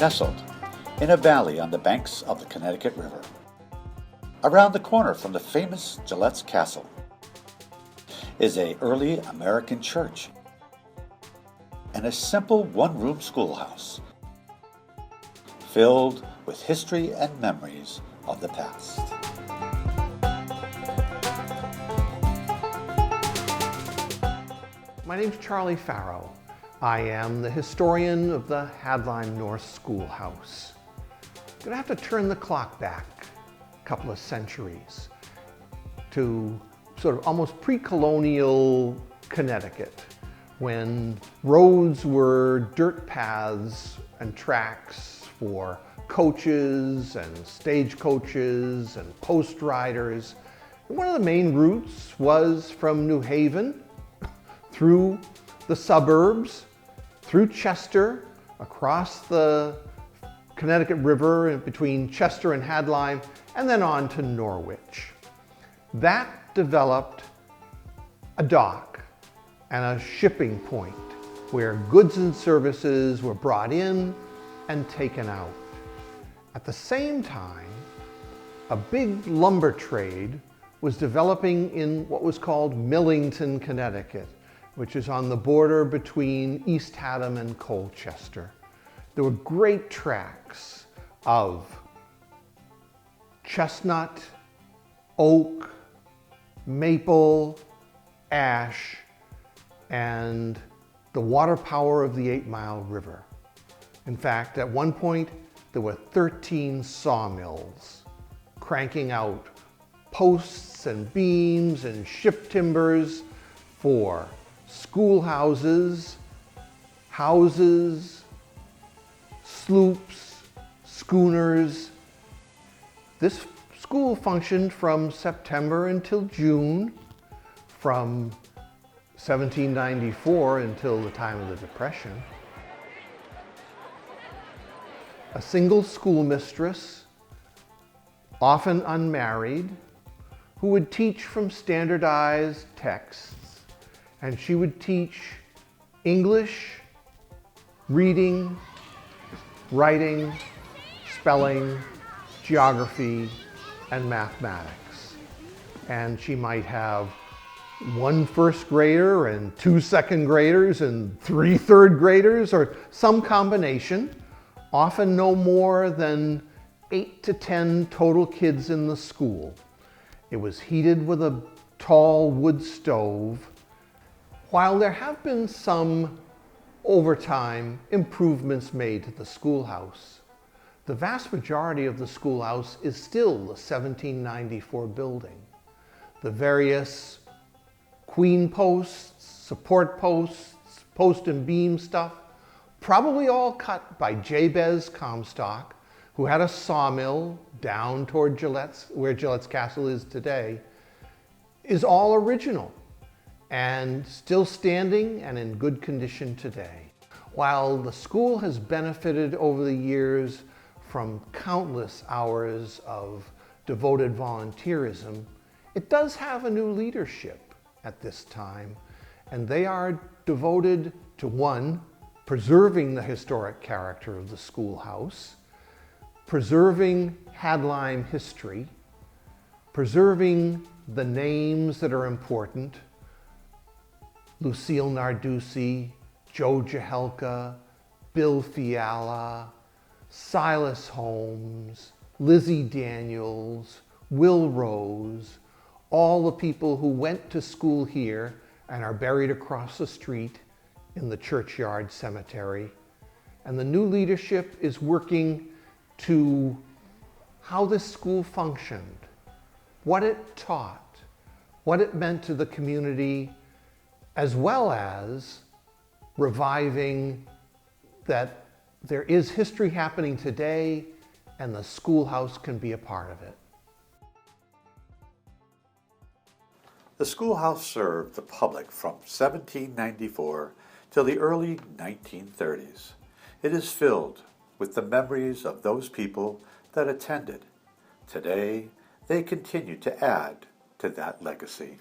nestled in a valley on the banks of the Connecticut River. Around the corner from the famous Gillette's Castle is an early American church and a simple one-room schoolhouse filled with history and memories of the past. My name's Charlie Farrow. I am the historian of the Hadlyme North Schoolhouse. I'm going to have to turn the clock back a couple of centuries to sort of almost pre-colonial Connecticut, when roads were dirt paths and tracks for coaches and stagecoaches and post riders. And one of the main routes was from New Haven through the suburbs, through Chester, across the Connecticut River between Chester and Hadlyme, and then on to Norwich. That developed a dock and a shipping point where goods and services were brought in and taken out. At the same time, a big lumber trade was developing in what was called Millington, Connecticut, which is on the border between East Haddam and Colchester. There were great tracts of chestnut, oak, maple, ash, and the water power of the 8 Mile River. In fact, at one point, there were 13 sawmills cranking out posts and beams and ship timbers for schoolhouses, houses, sloops, schooners. This school functioned from September until June, from 1794 until the time of the Depression. A single schoolmistress, often unmarried, who would teach from standardized texts. And she would teach English, reading, writing, spelling, geography, and mathematics. And she might have 1 first grader and 2 second graders and 3 third graders, or some combination, often no more than 8 to 10 total kids in the school. It was heated with a tall wood stove. While there have been some, over time, improvements made to the schoolhouse, the vast majority of the schoolhouse is still the 1794 building. The various queen posts, support posts, post and beam stuff, probably all cut by Jabez Comstock, who had a sawmill down toward Gillette's, where Gillette's Castle is today, is all original and still standing and in good condition today. While the school has benefited over the years from countless hours of devoted volunteerism, it does have a new leadership at this time, and they are devoted to, 1, preserving the historic character of the schoolhouse, preserving Hadlyme history, preserving the names that are important: Lucille Narducci, Joe Jahelka, Bill Fiala, Silas Holmes, Lizzie Daniels, Will Rose, all the people who went to school here and are buried across the street in the churchyard cemetery. And the new leadership is working to how this school functioned, what it taught, what it meant to the community, as well as reviving that there is history happening today and the schoolhouse can be a part of it. The schoolhouse served the public from 1794 till the early 1930s. It is filled with the memories of those people that attended. Today, they continue to add to that legacy.